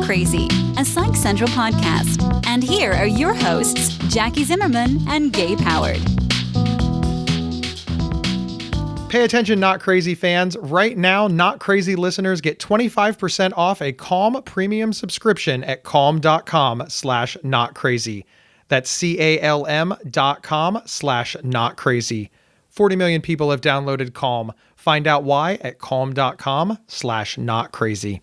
Crazy, a Psych Central podcast. And here are your hosts, Jackie Zimmerman and Gabe Howard. Pay attention, Not Crazy fans. Right now, Not Crazy listeners get 25% off a Calm premium subscription at calm.com/notcrazy. That's calm.com/notcrazy. 40 million people have downloaded Calm. Find out why at calm.com/notcrazy.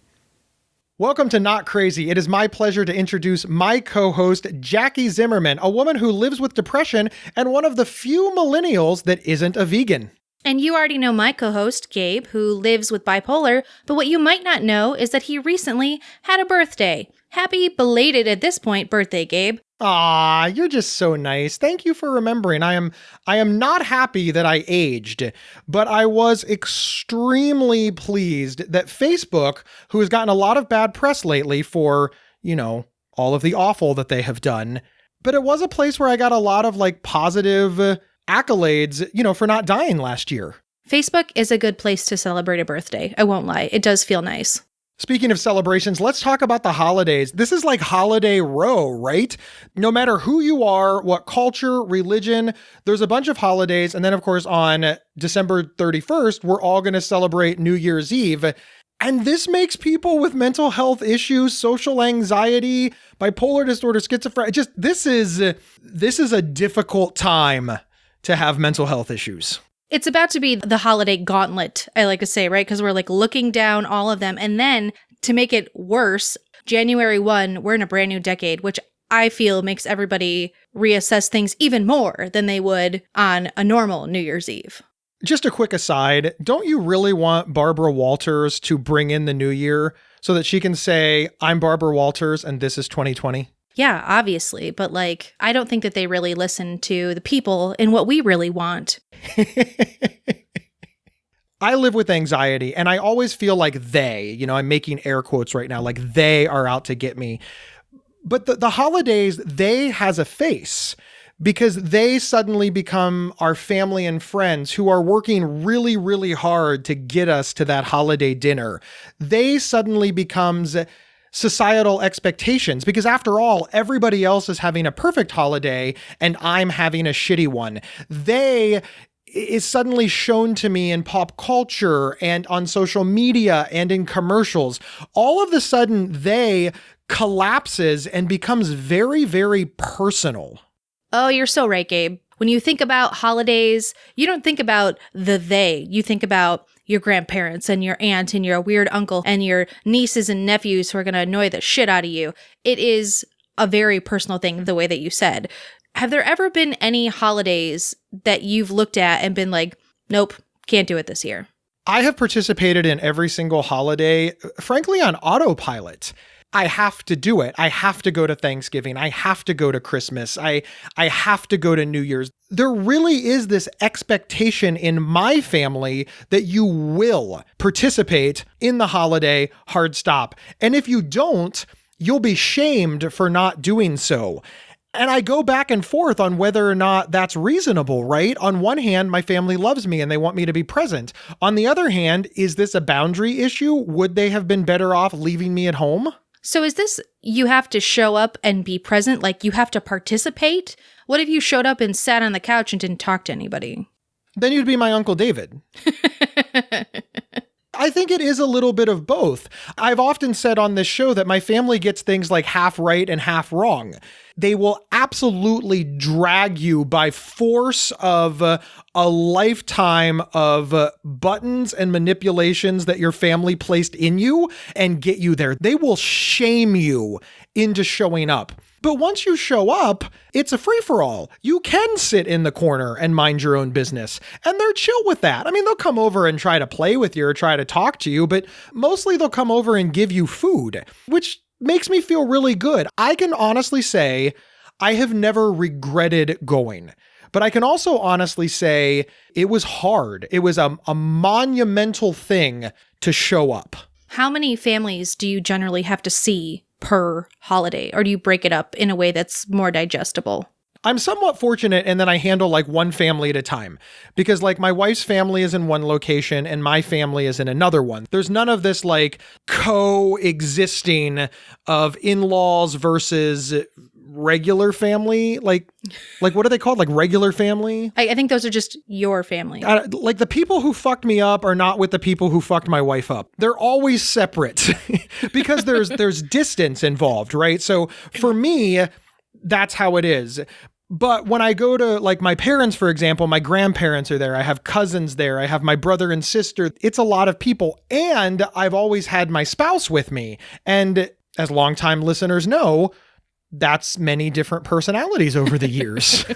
Welcome to Not Crazy. It is my pleasure to introduce my co-host, Jackie Zimmerman, a woman who lives with depression and one of the few millennials that isn't a vegan. And you already know my co-host, Gabe, who lives with bipolar, but what you might not know is that he recently had a birthday. Happy belated at this point birthday, Gabe. Aw, you're just so nice. Thank you for remembering. I am not happy that I aged, but I was extremely pleased that Facebook, who has gotten a lot of bad press lately for, all of the awful that they have done, but it was a place where I got a lot of positive accolades, for not dying last year. Facebook is a good place to celebrate a birthday. I won't lie. It does feel nice. Speaking of celebrations, let's talk about the holidays. This is like holiday row, right? No matter who you are, what culture, religion, there's a bunch of holidays. And then, of course, on December 31st, we're all going to celebrate New Year's Eve. And this makes people with mental health issues, social anxiety, bipolar disorder, schizophrenia, this is a difficult time to have mental health issues. It's about to be the holiday gauntlet, I like to say, right? Because we're looking down all of them. And then to make it worse, January 1, we're in a brand new decade, which I feel makes everybody reassess things even more than they would on a normal New Year's Eve. Just a quick aside, don't you really want Barbara Walters to bring in the new year so that she can say, I'm Barbara Walters and this is 2020? Yeah, obviously. But I don't think that they really listen to the people and what we really want. I live with anxiety and I always feel like I'm making air quotes right now, like they are out to get me. But the holidays, they has a face because they suddenly become our family and friends who are working really, really hard to get us to that holiday dinner. They suddenly becomes societal expectations because after all, everybody else is having a perfect holiday and I'm having a shitty one. They is suddenly shown to me in pop culture and on social media and in commercials. All of a sudden, they collapses and becomes very, very personal. Oh, you're so right, Gabe. When you think about holidays, you don't think about the they. You think about your grandparents and your aunt and your weird uncle and your nieces and nephews who are going to annoy the shit out of you. It is a very personal thing, the way that you said. Have there ever been any holidays that you've looked at and been like, nope, can't do it this year? I have participated in every single holiday, frankly, on autopilot. I have to do it. I have to go to Thanksgiving. I have to go to Christmas. I have to go to New Year's. There really is this expectation in my family that you will participate in the holiday hard stop. And if you don't, you'll be shamed for not doing so. And I go back and forth on whether or not that's reasonable, right? On one hand, my family loves me and they want me to be present. On the other hand, is this a boundary issue? Would they have been better off leaving me at home? So is this, you have to show up and be present, like you have to participate? What if you showed up and sat on the couch and didn't talk to anybody? Then you'd be my Uncle David. I think it is a little bit of both. I've often said on this show that my family gets things like half right and half wrong. They will absolutely drag you by force of a lifetime of buttons and manipulations that your family placed in you and get you there. They will shame you into showing up. But once you show up, it's a free-for-all. You can sit in the corner and mind your own business. And they're chill with that. I mean, they'll come over and try to play with you or try to talk to you, but mostly they'll come over and give you food, which makes me feel really good. I can honestly say I have never regretted going. But I can also honestly say it was hard. It was a monumental thing to show up. How many families do you generally have to see per holiday? Or do you break it up in a way that's more digestible? I'm somewhat fortunate in that I handle like one family at a time, because like my wife's family is in one location and my family is in another one. There's none of this like coexisting of in-laws versus regular family. Like what are they called? Like regular family? I think those are just your family. Like the people who fucked me up are not with the people who fucked my wife up. They're always separate because there's distance involved, right? So for me, that's how it is. But when I go to like my parents, for example, my grandparents are there. I have cousins there. I have my brother and sister. It's a lot of people. And I've always had my spouse with me. And as longtime listeners know, that's many different personalities over the years.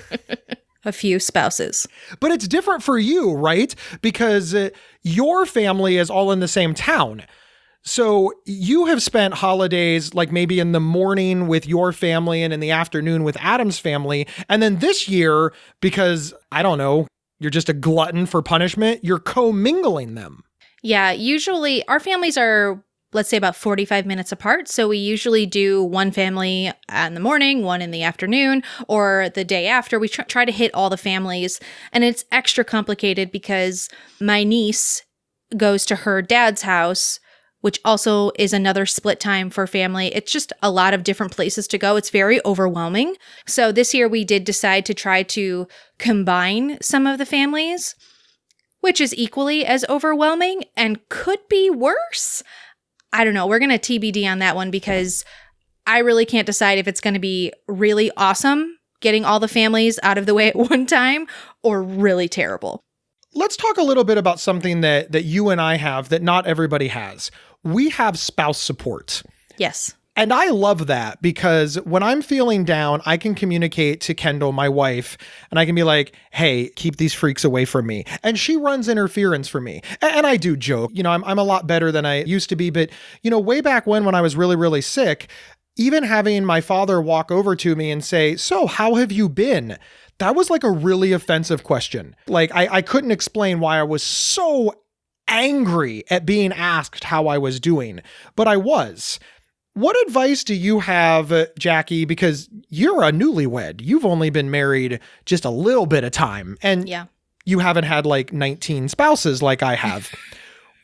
A few spouses. But it's different for you, right? Because your family is all in the same town. So you have spent holidays like maybe in the morning with your family and in the afternoon with Adam's family. And then this year, because I don't know, you're just a glutton for punishment, you're co-mingling them. Yeah, usually our families are, let's say, about 45 minutes apart. So we usually do one family in the morning, one in the afternoon, or the day after. We try to hit all the families. And it's extra complicated because my niece goes to her dad's house, which also is another split time for family. It's just a lot of different places to go. It's very overwhelming. So this year we did decide to try to combine some of the families, which is equally as overwhelming and could be worse. I don't know. We're going to TBD on that one because I really can't decide if it's going to be really awesome getting all the families out of the way at one time or really terrible. Let's talk a little bit about something that you and I have that not everybody has. We have spouse support. Yes. And I love that because when I'm feeling down, I can communicate to Kendall, my wife, and I can be like, hey, keep these freaks away from me. And she runs interference for me. And I do joke, I'm a lot better than I used to be. But, way back when I was really, really sick, even having my father walk over to me and say, so how have you been? That was like a really offensive question. Like I couldn't explain why I was so angry at being asked how I was doing, but I was. What advice do you have, Jackie? Because you're a newlywed. You've only been married just a little bit of time, and you haven't had like 19 spouses like I have.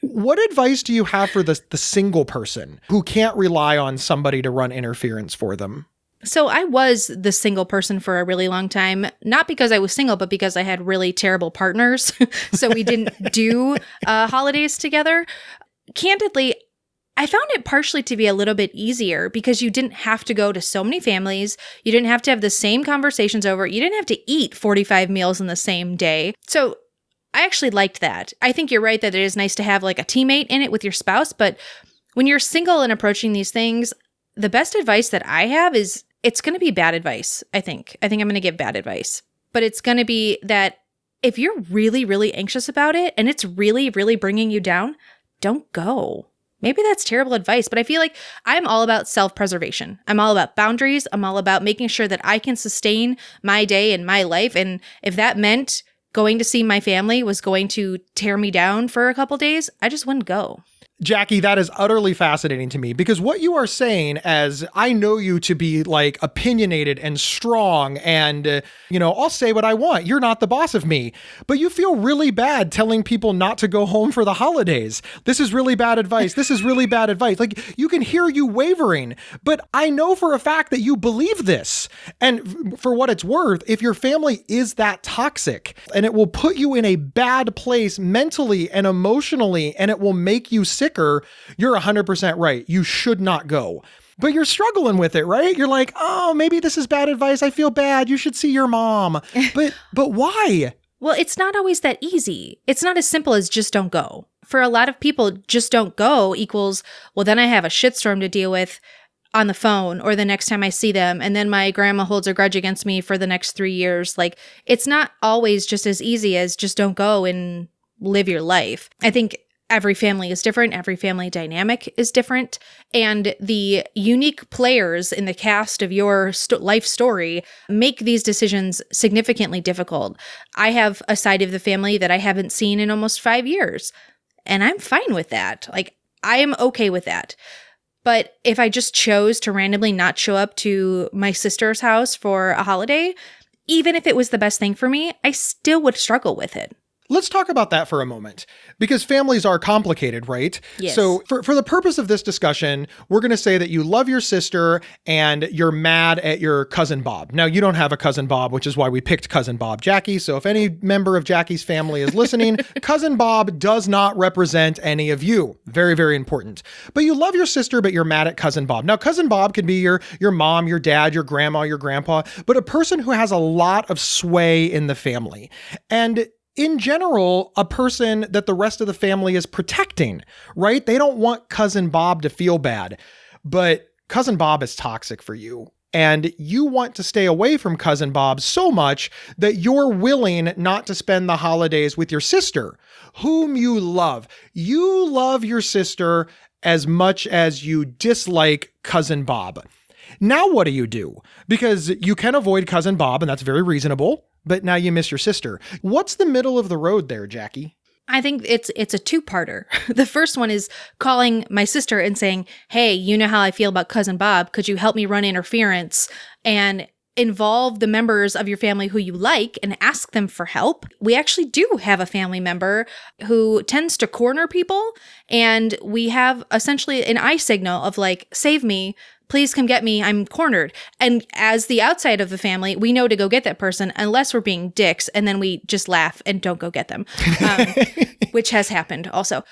What advice do you have for the single person who can't rely on somebody to run interference for them? So I was the single person for a really long time, not because I was single, but because I had really terrible partners. So we didn't do holidays together. Candidly, I found it partially to be a little bit easier because you didn't have to go to so many families. You didn't have to have the same conversations over. You didn't have to eat 45 meals in the same day. So I actually liked that. I think you're right that it is nice to have like a teammate in it with your spouse. But when you're single and approaching these things, the best advice that I have is it's going to be bad advice, I think. I think I'm going to give bad advice. But it's going to be that if you're really, really anxious about it and it's really, really bringing you down, don't go. Maybe that's terrible advice, but I feel like I'm all about self-preservation. I'm all about boundaries. I'm all about making sure that I can sustain my day and my life. And if that meant going to see my family was going to tear me down for a couple days, I just wouldn't go. Jackie, that is utterly fascinating to me because what you are saying, as I know you to be like opinionated and strong and, I'll say what I want. You're not the boss of me, but you feel really bad telling people not to go home for the holidays. This is really bad advice. This is really bad advice. Like you can hear you wavering, but I know for a fact that you believe this. And for what it's worth, if your family is that toxic and it will put you in a bad place mentally and emotionally, and it will make you sick, you're 100% right. You should not go. But you're struggling with it, right? You're like, oh, maybe this is bad advice. I feel bad. You should see your mom. But why? Well, it's not always that easy. It's not as simple as just don't go. For a lot of people, just don't go equals, well, then I have a shitstorm to deal with on the phone or the next time I see them. And then my grandma holds a grudge against me for the next 3 years. Like, it's not always just as easy as just don't go and live your life. I think every family is different. Every family dynamic is different. And the unique players in the cast of your life story make these decisions significantly difficult. I have a side of the family that I haven't seen in almost 5 years, and I'm fine with that. Like, I am okay with that. But if I just chose to randomly not show up to my sister's house for a holiday, even if it was the best thing for me, I still would struggle with it. Let's talk about that for a moment, because families are complicated, right? Yes. So for the purpose of this discussion, we're going to say that you love your sister and you're mad at your cousin Bob. Now, you don't have a cousin Bob, which is why we picked cousin Bob Jackie. So if any member of Jackie's family is listening, cousin Bob does not represent any of you. Very, very important. But you love your sister, but you're mad at cousin Bob. Now, cousin Bob could be your mom, your dad, your grandma, your grandpa, but a person who has a lot of sway in the family. And in general, a person that the rest of the family is protecting, right? They don't want cousin Bob to feel bad, but cousin Bob is toxic for you. And you want to stay away from cousin Bob so much that you're willing not to spend the holidays with your sister, whom you love. You love your sister as much as you dislike cousin Bob. Now, what do? Because you can avoid cousin Bob, and that's very reasonable. But now you miss your sister. What's the middle of the road there, Jackie? I think it's a two-parter. The first one is calling my sister and saying, hey, you know how I feel about cousin Bob. Could you help me run interference and involve the members of your family who you like and ask them for help? We actually do have a family member who tends to corner people, and we have essentially an eye signal of like, save me. Please come get me. I'm cornered. And as the outside of the family, we know to go get that person unless we're being dicks. And then we just laugh and don't go get them, which has happened also.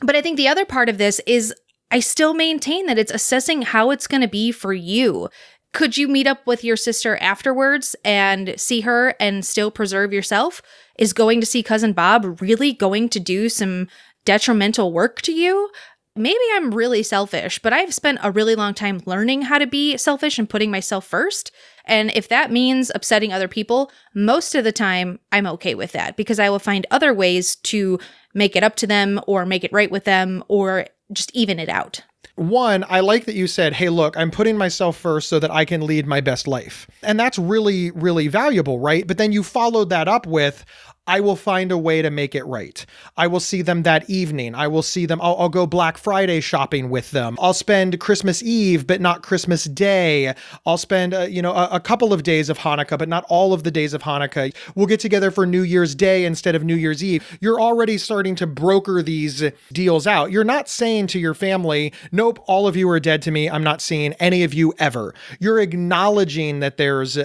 But I think the other part of this is I still maintain that it's assessing how it's going to be for you. Could you meet up with your sister afterwards and see her and still preserve yourself? Is going to see cousin Bob really going to do some detrimental work to you? Maybe I'm really selfish, but I've spent a really long time learning how to be selfish and putting myself first. And if that means upsetting other people, most of the time I'm okay with that because I will find other ways to make it up to them or make it right with them or just even it out. One, I like that you said, hey, look, I'm putting myself first so that I can lead my best life. And that's really, really valuable, right? But then you followed that up with, I will find a way to make it right. I will see them that evening. I will see them. I'll go Black Friday shopping with them. I'll spend Christmas Eve, but not Christmas Day. I'll spend, a couple of days of Hanukkah, but not all of the days of Hanukkah. We'll get together for New Year's Day instead of New Year's Eve. You're already starting to broker these deals out. You're not saying to your family, nope, all of you are dead to me. I'm not seeing any of you ever. You're acknowledging that there's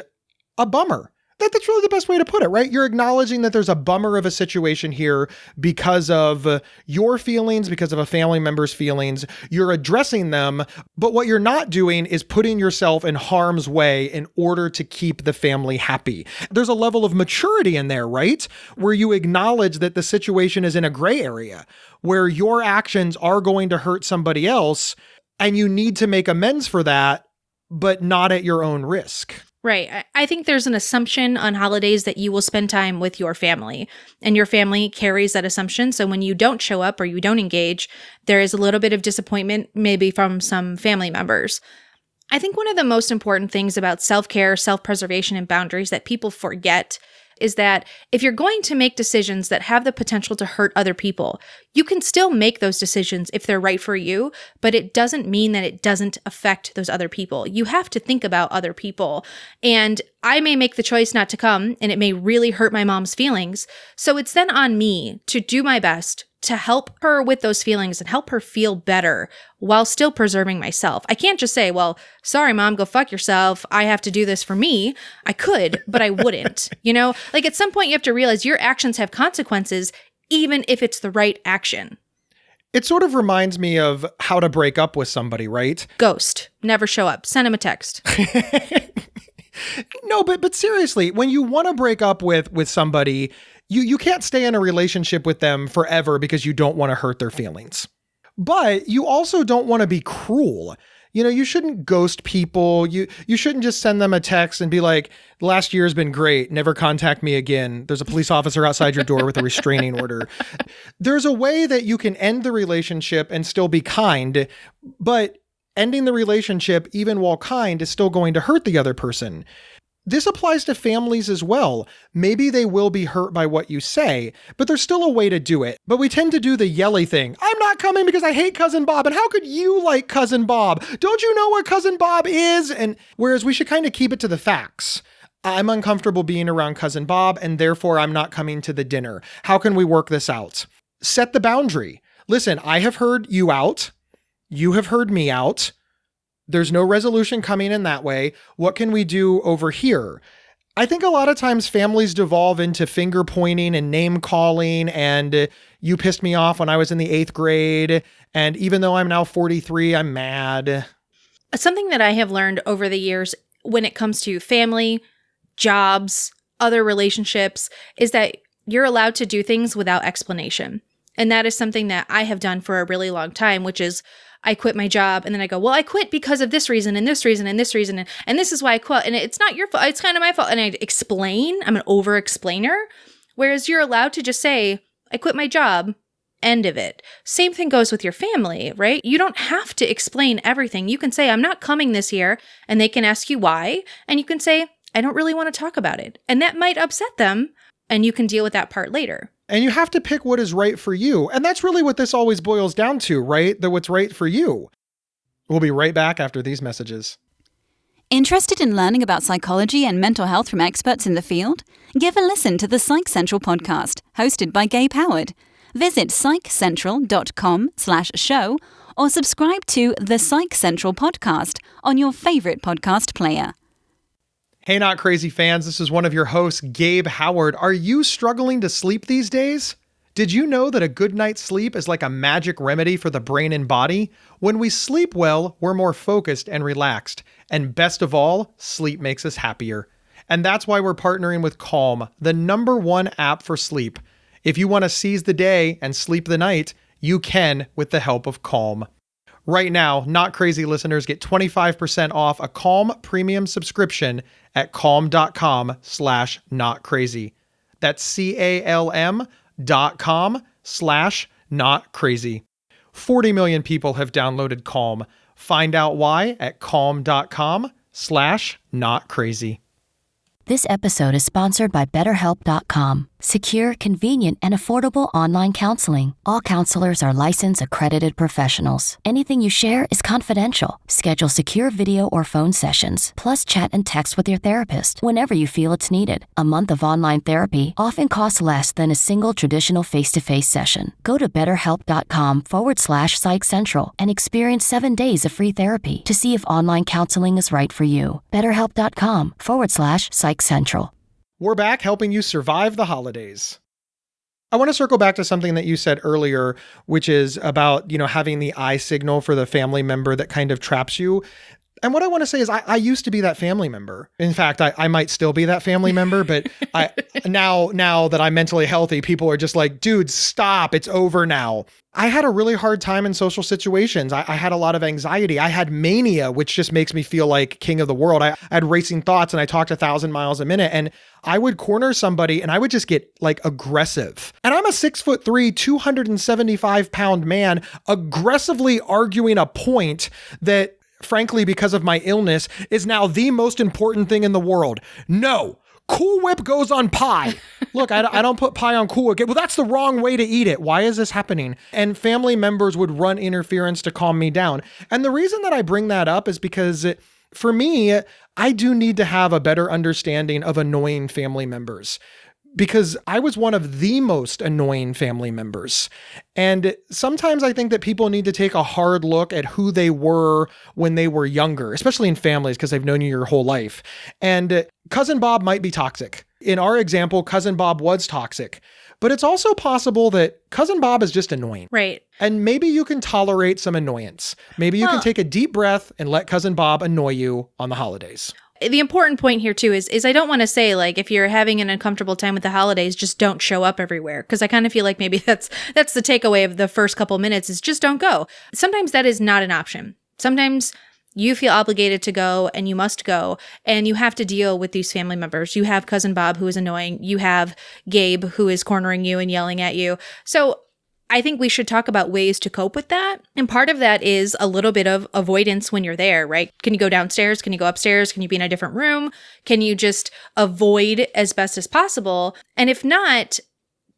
a bummer. That's really the best way to put it, right? You're acknowledging that there's a bummer of a situation here because of your feelings, because of a family member's feelings. You're addressing them, but what you're not doing is putting yourself in harm's way in order to keep the family happy. There's a level of maturity in there, right? Where you acknowledge that the situation is in a gray area, where your actions are going to hurt somebody else, and you need to make amends for that, but not at your own risk. Right. I think there's an assumption on holidays that you will spend time with your family, and your family carries that assumption. So when you don't show up or you don't engage, there is a little bit of disappointment, maybe from some family members. I think one of the most important things about self-care, self-preservation, and boundaries that people forget is that if you're going to make decisions that have the potential to hurt other people, you can still make those decisions if they're right for you, but it doesn't mean that it doesn't affect those other people. You have to think about other people. And I may make the choice not to come, and it may really hurt my mom's feelings. So it's then on me to do my best to help her with those feelings and help her feel better while still preserving myself. I can't just say, well, sorry, mom, go fuck yourself. I have to do this for me. I could, but I wouldn't. Like at some point you have to realize your actions have consequences, even if it's the right action. It sort of reminds me of how to break up with somebody, right? Ghost. Never show up. Send him a text. No, but seriously, when you want to break up with somebody, you can't stay in a relationship with them forever because you don't want to hurt their feelings. But you also don't want to be cruel. You shouldn't ghost people. You shouldn't just send them a text and be like, last year has been great. Never contact me again. There's a police officer outside your door with a restraining order. There's a way that you can end the relationship and still be kind, but ending the relationship, even while kind, is still going to hurt the other person. This applies to families as well. Maybe they will be hurt by what you say, but there's still a way to do it. But we tend to do the yelly thing. I'm not coming because I hate cousin Bob. And how could you like cousin Bob? Don't you know what cousin Bob is? And whereas we should kind of keep it to the facts. I'm uncomfortable being around Cousin Bob, and therefore I'm not coming to the dinner. How can we work this out? Set the boundary. Listen, I have heard you out. You have heard me out. There's no resolution coming in that way. What can we do over here? I think a lot of times families devolve into finger pointing and name calling, and you pissed me off when I was in the 8th grade. And even though I'm now 43, I'm mad. Something that I have learned over the years when it comes to family, jobs, other relationships, is that you're allowed to do things without explanation. And that is something that I have done for a really long time, which is I quit my job and then I go, well, I quit because of this reason and this reason and this reason. And this is why I quit. And it's not your fault. It's kind of my fault. And I explain. I'm an over-explainer. Whereas you're allowed to just say, I quit my job. End of it. Same thing goes with your family, right? You don't have to explain everything. You can say, I'm not coming this year. And they can ask you why. And you can say, I don't really want to talk about it. And that might upset them. And you can deal with that part later. And you have to pick what is right for you. And that's really what this always boils down to, right? That what's right for you. We'll be right back after these messages. Interested in learning about psychology and mental health from experts in the field? Give a listen to the Psych Central Podcast, hosted by Gabe Howard. Visit psychcentral.com/show or subscribe to the Psych Central Podcast on your favorite podcast player. Hey, Not Crazy fans, this is one of your hosts, Gabe Howard. Are you struggling to sleep these days? Did you know that a good night's sleep is like a magic remedy for the brain and body? When we sleep well, we're more focused and relaxed. And best of all, sleep makes us happier. And that's why we're partnering with Calm, the #1 app for sleep. If you want to seize the day and sleep the night, you can with the help of Calm. Right now, Not Crazy listeners get 25% off a Calm premium subscription at calm.com/notcrazy. That's CALM.com/notcrazy. 40 million people have downloaded Calm. Find out why at calm.com/notcrazy. This episode is sponsored by BetterHelp.com. Secure, convenient, and affordable online counseling. All counselors are licensed, accredited professionals. Anything you share is confidential. Schedule secure video or phone sessions, plus chat and text with your therapist whenever you feel it's needed. A month of online therapy often costs less than a single traditional face-to-face session. Go to BetterHelp.com/Psych Central and experience 7 days of free therapy to see if online counseling is right for you. BetterHelp.com/Psych Central. We're back helping you survive the holidays. I want to circle back to something that you said earlier, which is about, having the eye signal for the family member that kind of traps you. And what I want to say is I used to be that family member. In fact, I might still be that family member, but now that I'm mentally healthy, people are just like, dude, stop. It's over now. I had a really hard time in social situations. I had a lot of anxiety. I had mania, which just makes me feel like king of the world. I had racing thoughts and I talked 1,000 miles a minute, and I would corner somebody and I would just get like aggressive. And I'm a 6'3", 275-pound man aggressively arguing a point that, frankly, because of my illness, is now the most important thing in the world. No, Cool Whip goes on pie. Look, I don't put pie on Cool Whip. Well, that's the wrong way to eat it. Why is this happening? And family members would run interference to calm me down. And the reason that I bring that up is because for me, I do need to have a better understanding of annoying family members, because I was one of the most annoying family members. And sometimes I think that people need to take a hard look at who they were when they were younger, especially in families, because they've known you your whole life. And Cousin Bob might be toxic. In our example, Cousin Bob was toxic. But it's also possible that Cousin Bob is just annoying. Right. And maybe you can tolerate some annoyance. Maybe you can take a deep breath and let Cousin Bob annoy you on the holidays. The important point here too is I don't want to say, like, if you're having an uncomfortable time with the holidays, just don't show up everywhere. Because I kind of feel like maybe that's the takeaway of the first couple minutes is just don't go. Sometimes that is not an option. Sometimes you feel obligated to go and you must go and you have to deal with these family members. You have Cousin Bob who is annoying. You have Gabe who is cornering you and yelling at you. So I think we should talk about ways to cope with that. And part of that is a little bit of avoidance when you're there, right? Can you go downstairs? Can you go upstairs? Can you be in a different room? Can you just avoid as best as possible? And if not,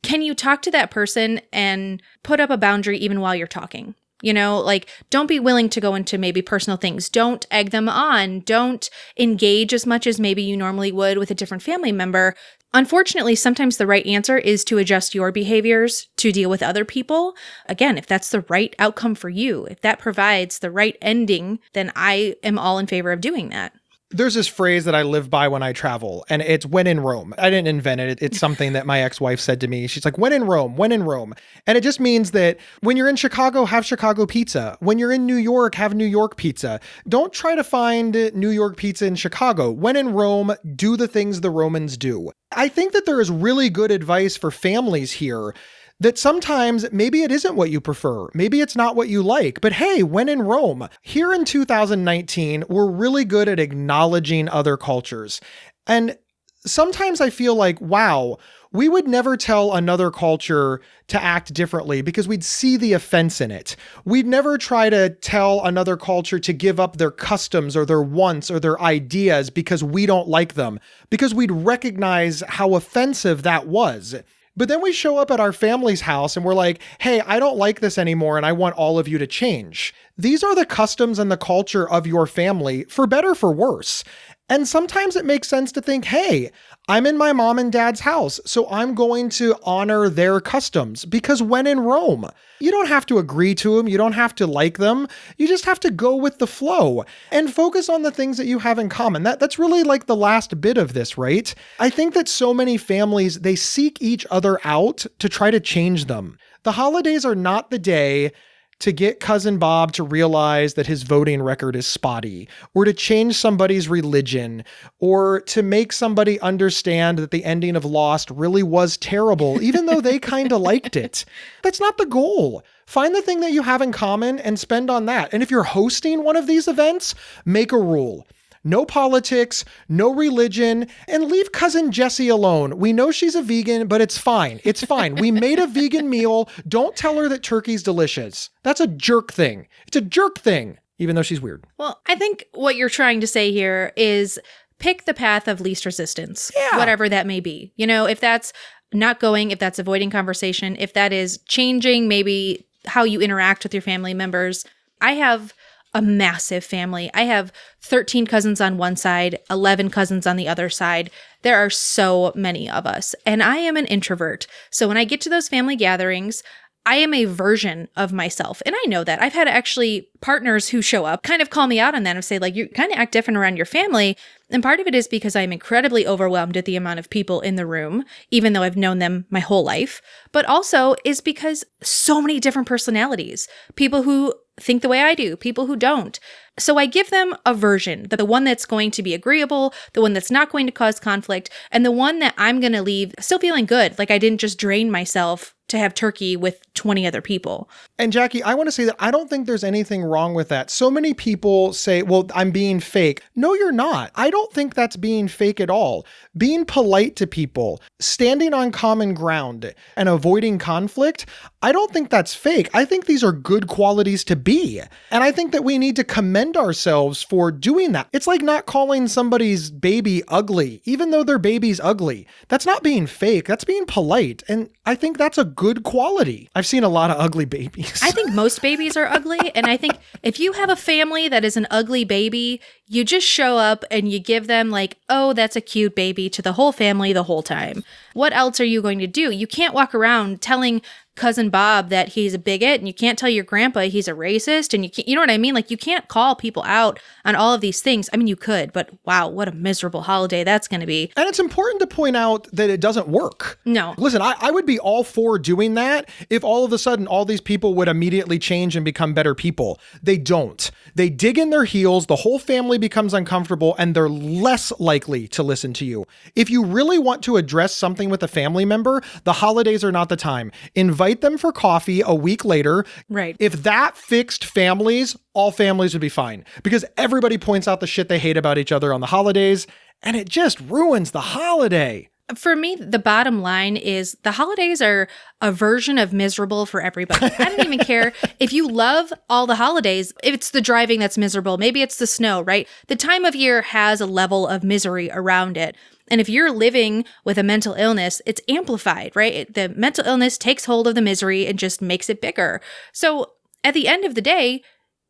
can you talk to that person and put up a boundary even while you're talking? Like don't be willing to go into maybe personal things. Don't egg them on. Don't engage as much as maybe you normally would with a different family member. Unfortunately, sometimes the right answer is to adjust your behaviors to deal with other people. Again, if that's the right outcome for you, if that provides the right ending, then I am all in favor of doing that. There's this phrase that I live by when I travel, and it's when in Rome. I didn't invent it. It's something that my ex-wife said to me. She's like, when in Rome, when in Rome. And it just means that when you're in Chicago, have Chicago pizza. When you're in New York, have New York pizza. Don't try to find New York pizza in Chicago. When in Rome, do the things the Romans do. I think that there is really good advice for families here that sometimes maybe it isn't what you prefer. Maybe it's not what you like, but hey, when in Rome, here in 2019, we're really good at acknowledging other cultures. And sometimes I feel like, wow, we would never tell another culture to act differently because we'd see the offense in it. We'd never try to tell another culture to give up their customs or their wants or their ideas because we don't like them, because we'd recognize how offensive that was. But then we show up at our family's house and we're like, hey, I don't like this anymore and I want all of you to change. These are the customs and the culture of your family, for better, for worse. And sometimes it makes sense to think, hey, I'm in my mom and dad's house, so I'm going to honor their customs, because when in Rome, you don't have to agree to them. You don't have to like them. You just have to go with the flow and focus on the things that you have in common. That's really like the last bit of this, right? I think that so many families, they seek each other out to try to change them. The holidays are not the day to get Cousin Bob to realize that his voting record is spotty, or to change somebody's religion, or to make somebody understand that the ending of Lost really was terrible, even though they kind of liked it. That's not the goal. Find the thing that you have in common and spend on that. And if you're hosting one of these events, make a rule. No politics, no religion, and leave Cousin Jessie alone. We know she's a vegan, but it's fine. It's fine. We made a vegan meal. Don't tell her that turkey's delicious. That's a jerk thing. It's a jerk thing, even though she's weird. Well, I think what you're trying to say here is pick the path of least resistance, whatever that may be. If that's not going, if that's avoiding conversation, if that is changing maybe how you interact with your family members. I have a massive family. I have 13 cousins on one side, 11 cousins on the other side. There are so many of us, and I am an introvert. So when I get to those family gatherings, I am a version of myself. And I know that. I've had actually partners who show up kind of call me out on that and say, like, you kind of act different around your family. And part of it is because I'm incredibly overwhelmed at the amount of people in the room, even though I've known them my whole life. But also is because so many different personalities, people who think the way I do, people who don't. So I give them a version, the one that's going to be agreeable, the one that's not going to cause conflict, and the one that I'm going to leave still feeling good. Like I didn't just drain myself to have turkey with 20 other people. And Jackie, I want to say that I don't think there's anything wrong with that. So many people say, well, I'm being fake. No, you're not. I don't think that's being fake at all. Being polite to people, standing on common ground, and avoiding conflict, I don't think that's fake. I think these are good qualities to be. And I think that we need to commend ourselves for doing that. It's like not calling somebody's baby ugly, even though their baby's ugly. That's not being fake. That's being polite. And I think that's a good quality. I've seen a lot of ugly babies. I think most babies are ugly. And I think if you have a family that is an ugly baby, you just show up and you give them like, oh, that's a cute baby to the whole family the whole time. What else are you going to do? You can't walk around telling Cousin Bob that he's a bigot, and you can't tell your grandpa he's a racist, and you know what I mean? Like, you can't call people out on all of these things. I mean, you could, but wow, what a miserable holiday that's going to be. And it's important to point out that it doesn't work. No. Listen, I would be all for doing that if all of a sudden all these people would immediately change and become better people. They don't. They dig in their heels, the whole family becomes uncomfortable, and they're less likely to listen to you. If you really want to address something with a family member, the holidays are not the time. Invite them for coffee a week later. Right. If that fixed families, all families would be fine, because everybody points out the shit they hate about each other on the holidays, and it just ruins the holiday. For me, the bottom line is the holidays are a version of miserable for everybody. I don't even care if you love all the holidays, if it's the driving that's miserable, maybe it's the snow, right? The time of year has a level of misery around it. And if you're living with a mental illness, it's amplified, right? The mental illness takes hold of the misery and just makes it bigger. So at the end of the day,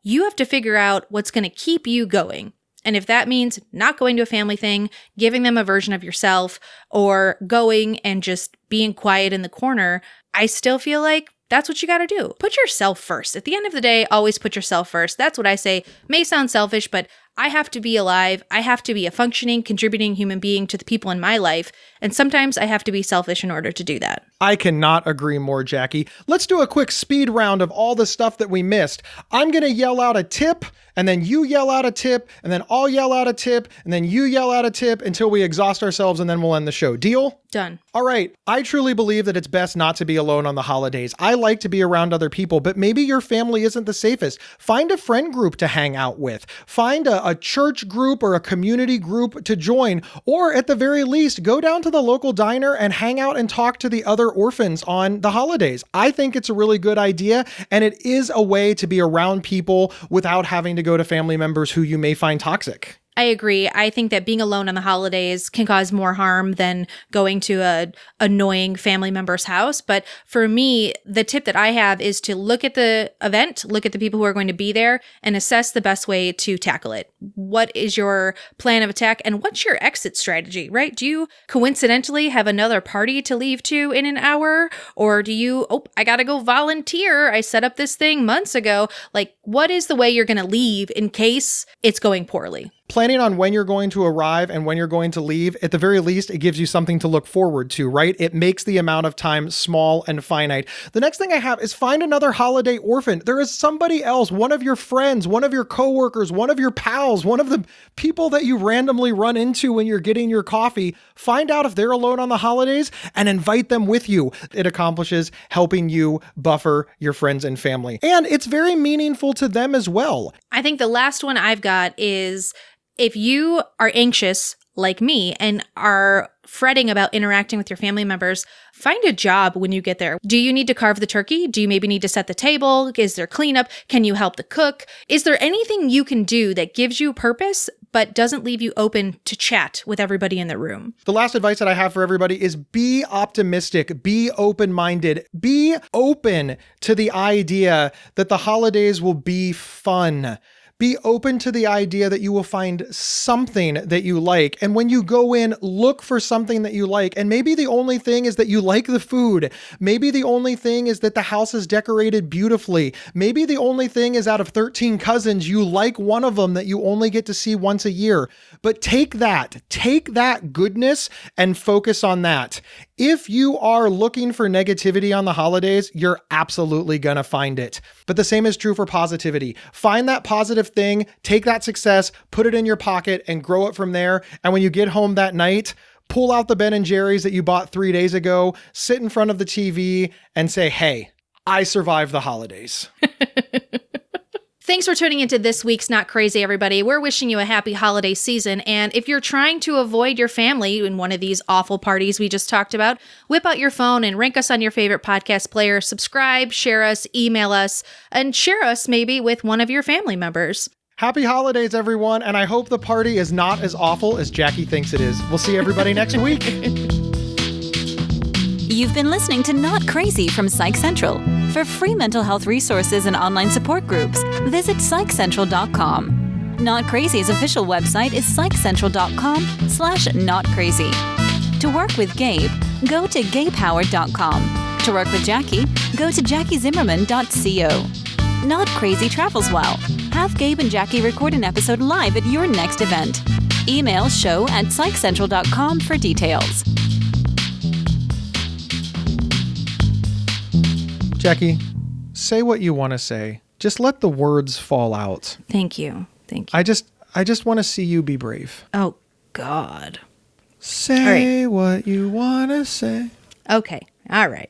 you have to figure out what's going to keep you going. And if that means not going to a family thing, giving them a version of yourself, or going and just being quiet in the corner, I still feel like that's what you got to do. Put yourself first. At the end of the day, always put yourself first. That's what I say. May sound selfish, but I have to be alive. I have to be a functioning, contributing human being to the people in my life. And sometimes I have to be selfish in order to do that. I cannot agree more, Jackie. Let's do a quick speed round of all the stuff that we missed. I'm going to yell out a tip, and then you yell out a tip, and then I'll yell out a tip, and then you yell out a tip until we exhaust ourselves, and then we'll end the show. Deal? Done. All right. I truly believe that it's best not to be alone on the holidays. I like to be around other people, but maybe your family isn't the safest. Find a friend group to hang out with. Find a church group or a community group to join, or at the very least, go down to the local diner and hang out and talk to the other orphans on the holidays. I think it's a really good idea, and it is a way to be around people without having to go to family members who you may find toxic. I agree. I think that being alone on the holidays can cause more harm than going to a annoying family member's house. But for me, the tip that I have is to look at the event, look at the people who are going to be there, and assess the best way to tackle it. What is your plan of attack, and what's your exit strategy, right? Do you coincidentally have another party to leave to in an hour? Or do you, I gotta go volunteer. I set up this thing months ago. Like, what is the way you're going to leave in case it's going poorly? Planning on when you're going to arrive and when you're going to leave, at the very least, it gives you something to look forward to, right? It makes the amount of time small and finite. The next thing I have is find another holiday orphan. There is somebody else, one of your friends, one of your coworkers, one of your pals, one of the people that you randomly run into when you're getting your coffee. Find out if they're alone on the holidays and invite them with you. It accomplishes helping you buffer your friends and family. And it's very meaningful to them as well. I think the last one I've got is, if you are anxious like me and are fretting about interacting with your family members, find a job when you get there. Do you need to carve the turkey? Do you maybe need to set the table? Is there cleanup? Can you help the cook? Is there anything you can do that gives you purpose but doesn't leave you open to chat with everybody in the room? The last advice that I have for everybody is be optimistic, be open-minded, be open to the idea that the holidays will be fun. Be open to the idea that you will find something that you like. And when you go in, look for something that you like. And maybe the only thing is that you like the food. Maybe the only thing is that the house is decorated beautifully. Maybe the only thing is out of 13 cousins, you like one of them that you only get to see once a year. But take that goodness and focus on that. If you are looking for negativity on the holidays, you're absolutely going to find it. But the same is true for positivity. Find that positive thing, take that success, put it in your pocket, and grow it from there. And when you get home that night, pull out the Ben & Jerry's that you bought 3 days ago, sit in front of the TV, and say, hey, I survived the holidays. Thanks for tuning into this week's Not Crazy, everybody. We're wishing you a happy holiday season. And if you're trying to avoid your family in one of these awful parties we just talked about, whip out your phone and rank us on your favorite podcast player. Subscribe, share us, email us, and share us maybe with one of your family members. Happy holidays, everyone. And I hope the party is not as awful as Jackie thinks it is. We'll see everybody next week. You've been listening to Not Crazy from Psych Central. For free mental health resources and online support groups, visit psychcentral.com. Not Crazy's official website is psychcentral.com/notcrazy. To work with Gabe, go to gabehoward.com. To work with Jackie, go to jackiezimmerman.co. Not Crazy travels well. Have Gabe and Jackie record an episode live at your next event. Email show@psychcentral.com for details. Jackie, say what you want to say. Just let the words fall out. Thank you. I just want to see you be brave. Oh, God. Say what you want to say. Okay. All right.